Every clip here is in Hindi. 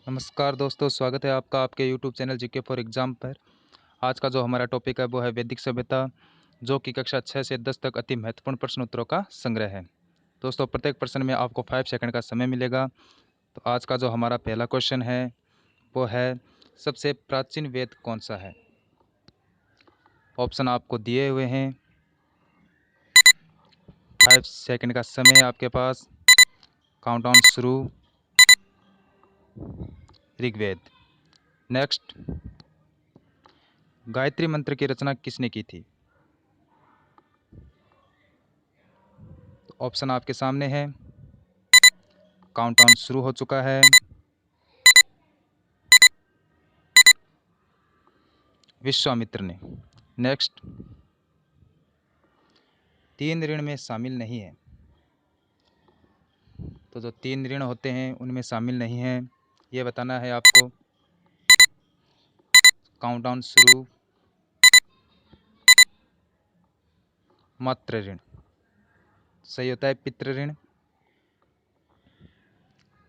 नमस्कार दोस्तों, स्वागत है आपका आपके YouTube channel GK for exam पर। आज का जो हमारा टॉपिक है वो है वैदिक सभ्यता, जो कि कक्षा 6 से 10 तक अति महत्वपूर्ण प्रश्न उत्तरों का संग्रह है। दोस्तों, प्रत्येक प्रश्न में आपको 5 सेकंड का समय मिलेगा। तो आज का जो हमारा पहला क्वेश्चन है वो है, सबसे प्राचीन वेद कौन सा है? ऑप्शन आपको दिए हुए हैं। 5 सेकंड का समय है आपके पास। काउंटडाउन शुरू। ऋग्वेद। नेक्स्ट, गायत्री मंत्र की रचना किसने की थी? ऑप्शन आपके सामने है। काउंटडाउन शुरू हो चुका है। विश्वामित्र ने। नेक्स्ट, 3 ऋण में शामिल नहीं है। तो जो 3 ऋण होते हैं उनमें शामिल नहीं है, ये बताना है आपको। काउंटडाउन शुरू। मात्र ऋण सही होता है, पितृ ऋण।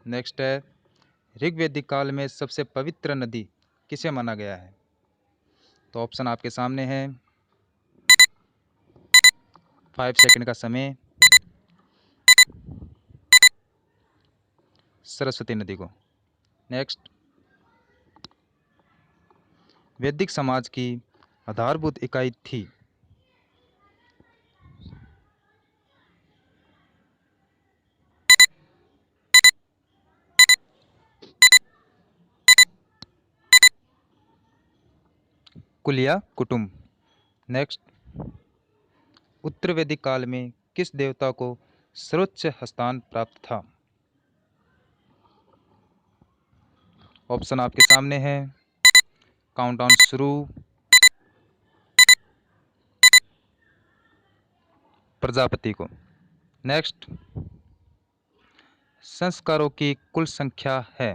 नेक्स्ट है, ऋग्वैदिक काल में सबसे पवित्र नदी किसे माना गया है? तो ऑप्शन आपके सामने है। 5 सेकंड का समय। सरस्वती नदी को। नेक्स्ट, वैदिक समाज की आधारभूत इकाई थी। कुल या कुटुंब। नेक्स्ट, उत्तर वैदिक काल में किस देवता को सर्वोच्च स्थान प्राप्त था? ऑप्शन आपके सामने है। काउंटडाउन शुरू। प्रजापति को। नेक्स्ट, संस्कारों की कुल संख्या है।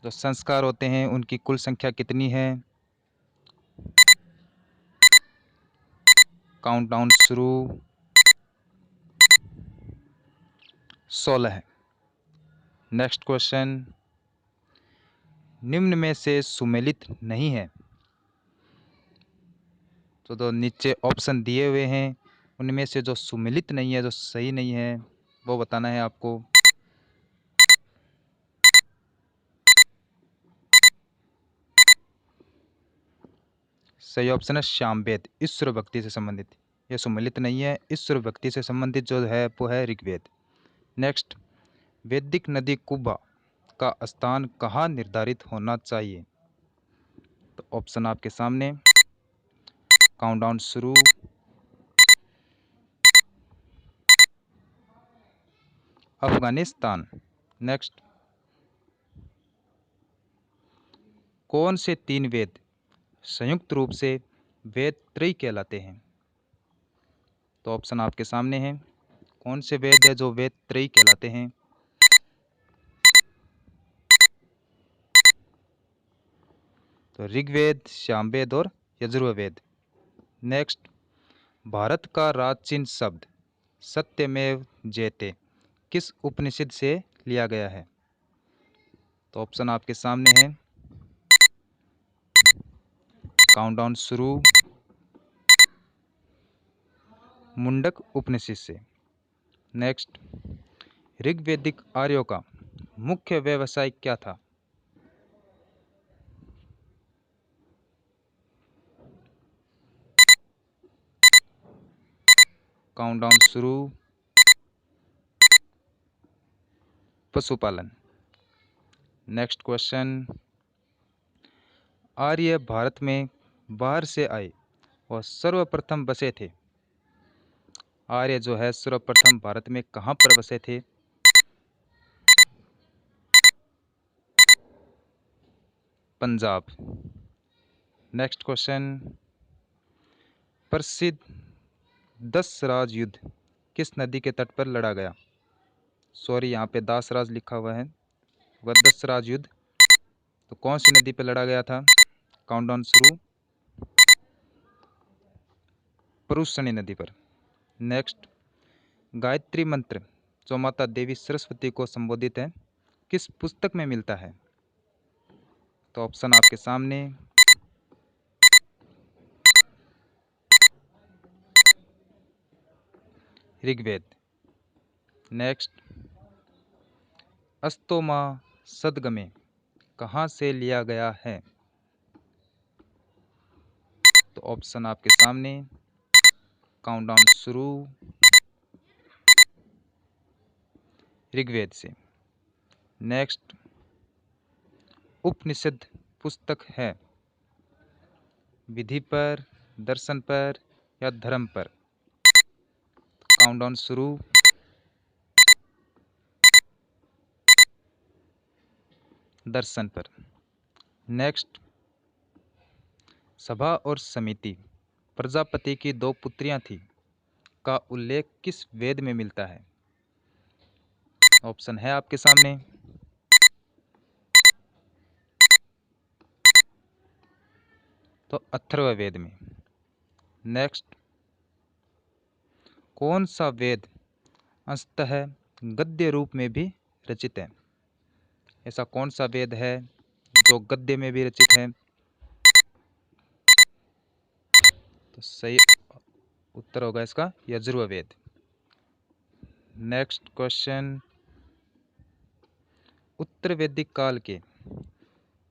जो संस्कार होते हैं उनकी कुल संख्या कितनी है? काउंटडाउन शुरू। 16 है। नेक्स्ट क्वेश्चन, निम्न में से सुमेलित नहीं है। तो जो नीचे ऑप्शन दिए हुए हैं उनमें से जो सुमेलित नहीं है, जो सही नहीं है, वो बताना है आपको। सही ऑप्शन है सामवेद, ईश्वर भक्ति से संबंधित। ये सुमेलित नहीं है, ईश्वर भक्ति से संबंधित जो है वो है ऋग्वेद। नेक्स्ट, वैदिक नदी कुब्बा का स्थान कहाँ निर्धारित होना चाहिए? तो ऑप्शन आपके सामने। काउंटडाउन शुरू। अफगानिस्तान। नेक्स्ट, कौन से 3 वेद संयुक्त रूप से वेद त्रयी कहलाते हैं? तो ऑप्शन आपके सामने है। कौन से वेद है जो वेद त्रयी कहलाते हैं? तो ऋग्वेद, सामवेद और यजुर्वेद। नेक्स्ट, भारत का प्राचीन शब्द सत्यमेव जयते किस उपनिषद से लिया गया है? तो ऑप्शन आपके सामने है। काउंटडाउन शुरू। मुंडक उपनिषद से। नेक्स्ट, ऋग्वैदिक आर्यों का मुख्य व्यवसाय क्या था? काउंटडाउन शुरू। पशुपालन। नेक्स्ट क्वेश्चन, आर्य भारत में बाहर से आए और सर्वप्रथम बसे थे। आर्य जो है सर्वप्रथम भारत में कहाँ पर बसे थे? पंजाब। नेक्स्ट क्वेश्चन, प्रसिद्ध 10 राज युद्ध किस नदी के तट पर लड़ा गया? सॉरी, यहाँ पे दास राज लिखा हुआ है, वह 10 राज युद्ध तो कौन सी नदी पर लड़ा गया था? काउंटडाउन शुरू। परुशनी नदी पर। नेक्स्ट, गायत्री मंत्र जो माता देवी सरस्वती को संबोधित है किस पुस्तक में मिलता है? तो ऑप्शन आपके सामने। ऋग्वेद। नेक्स्ट, अस्तोमा सदगमे कहाँ से लिया गया है? तो ऑप्शन आपके सामने। काउंटडाउन शुरू। ऋग्वेद से। नेक्स्ट, उपनिषद पुस्तक है विधि पर, दर्शन पर या धर्म पर? काउंटडाउन शुरू। दर्शन पर। नेक्स्ट, सभा और समिति प्रजापति की दो पुत्रियां थी का उल्लेख किस वेद में मिलता है? ऑप्शन है आपके सामने। तो अथर्ववेद में। नेक्स्ट, कौन सा वेद अंशतः गद्य रूप में भी रचित है? ऐसा कौन सा वेद है जो गद्य में भी रचित है? तो सही उत्तर होगा इसका यजुर्वेद। नेक्स्ट क्वेश्चन, उत्तर वैदिक काल के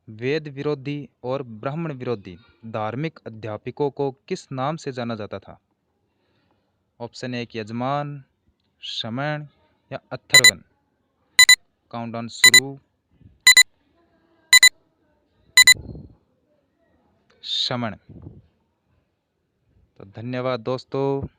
वेद विरोधी और ब्राह्मण विरोधी धार्मिक अध्यापकों को किस नाम से जाना जाता था? ऑप्शन ए यजमान, श्रमण या अथर्वण? काउंटडाउन शुरू। श्रमण। तो धन्यवाद दोस्तों।